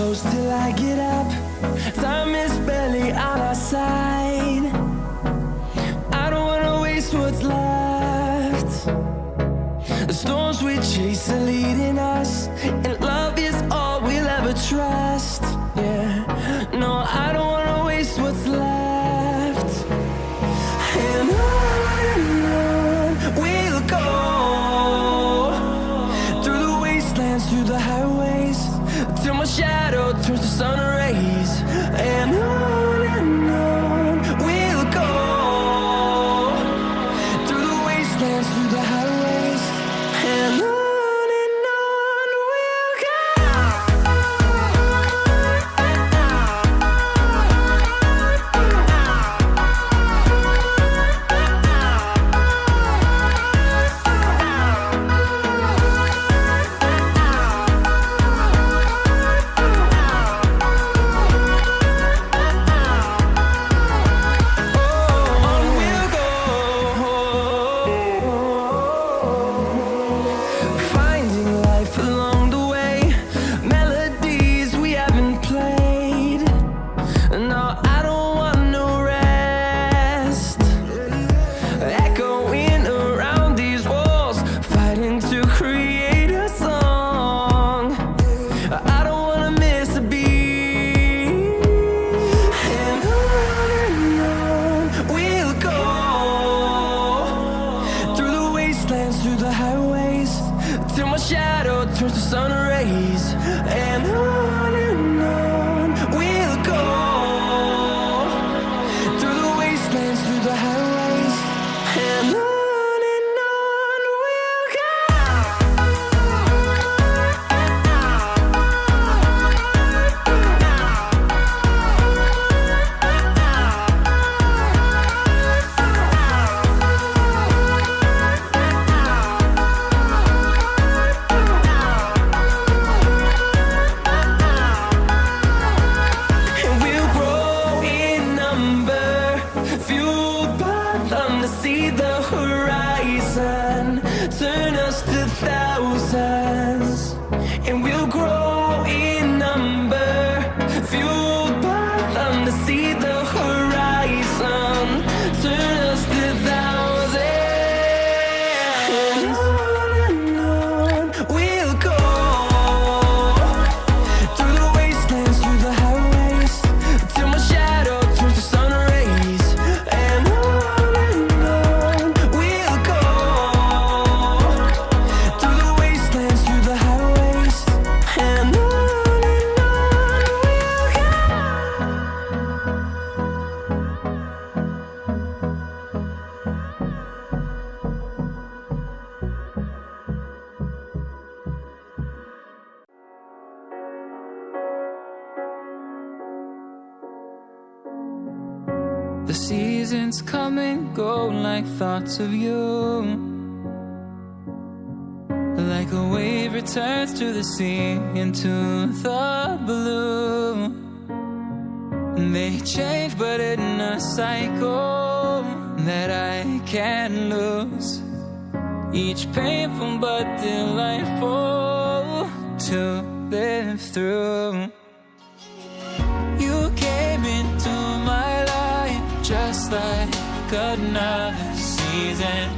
close till I get up. Time is barely on our side. I don't wanna waste what's left. The storms we chase are leading us, and love is all we'll ever trust. Yeah, no, I don't wanna waste what's left. And on we'll go, through the wastelands, through the highways, till my shadow turns to sun rays. And on we'll go, through the wastelands, through the highways, and on we'll go. Through the highways, till my shadow turns to sun rays. And on we'll go, through the wastelands, through the highways, and on we'll go. See the horizon turn us to thousands, and we'll grow in number, fueled by them. To see the horizon turn us to thousands, and on we'll go, through the wastelands, through the highways, till my shadow turns to sun rays. And the seasons come and go like thoughts of you, like a wave returns to the sea into the blue. They change but in a cycle that I can't lose, each painful but delightful to live through. You came into my life just like another season,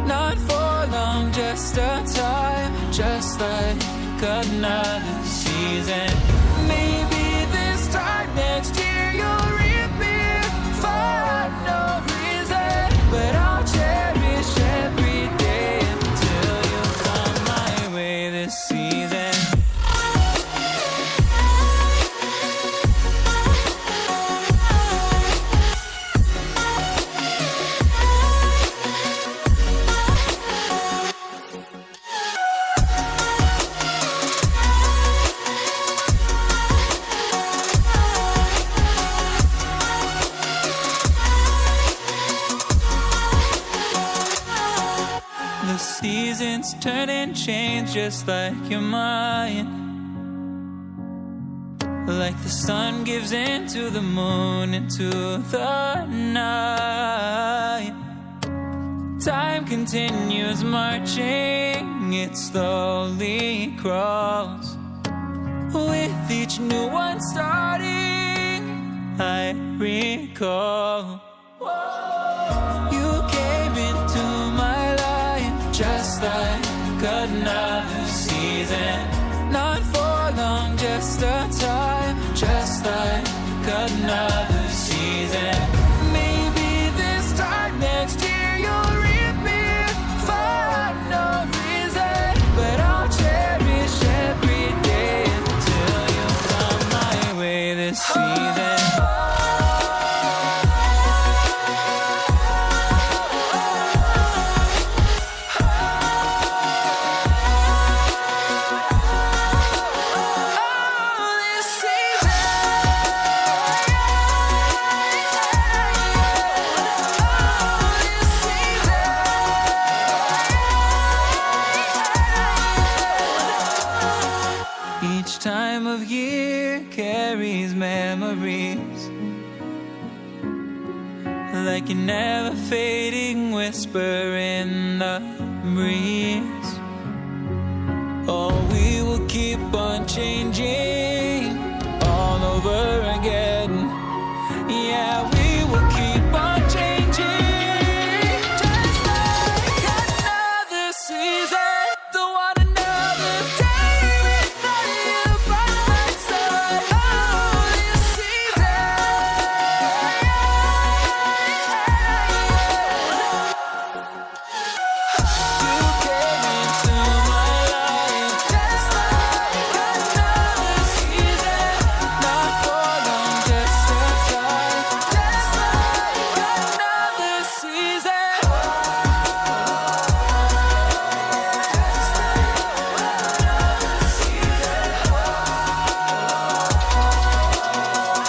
not for long, just a time, just like another season. Maybe this time next year you'll reappear for no reason, but I'll cherish every day until you come my way this season. The seasons turn and change just like your mind, like the sun gives into the moon, into the night. Time continues marching, it slowly crawls, with each new one starting, I recall you came into my life just like another season. Not for long, just a time, just like another season. Maybe this time next year you'll reappear for no reason, but I'll cherish every day until you come my way this season. Each time of year carries memories, like a never fading whisper in the breeze. Oh, we will keep on changing all over again. Yeah, we will keep on changing, just like another season. Don't want another day without you by my side. Oh, this season. You came into my life just like another season. Not for long, just a time, just like another season.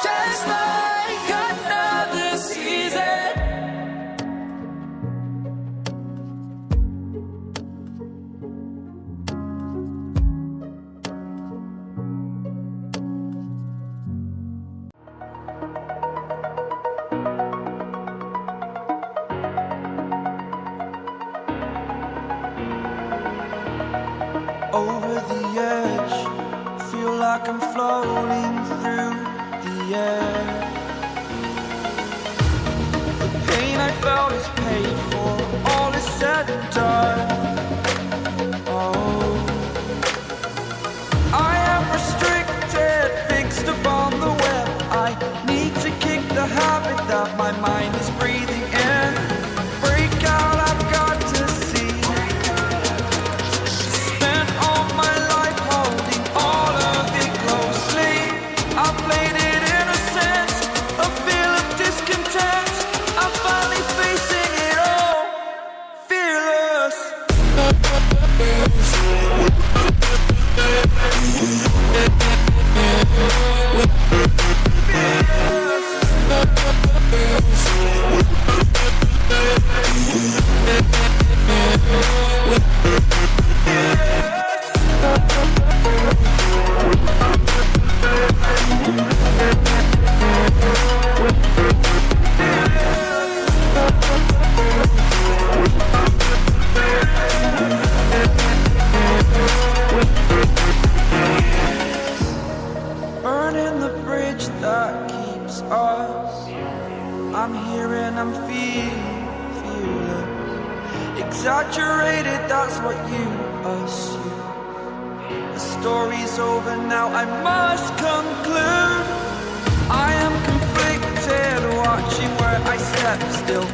Just like another season. Over the edge, feel like I'm floating through the air. The pain I felt is paid for, all is said and done. Oh, I am restricted, fixed upon the web. I need to kick the habit that my mind is breathing in. Break out, I've got to see. Spent all my life holding all of it closely. I played it innocent, a feel of discontent. I'm finally facing it all, fearless. Burning the bridge that keeps us. I'm here and I'm feeling fearless. Exaggerated, that's what you assume. The story's over now, I must conclude. I am conflicted, watching where I step still.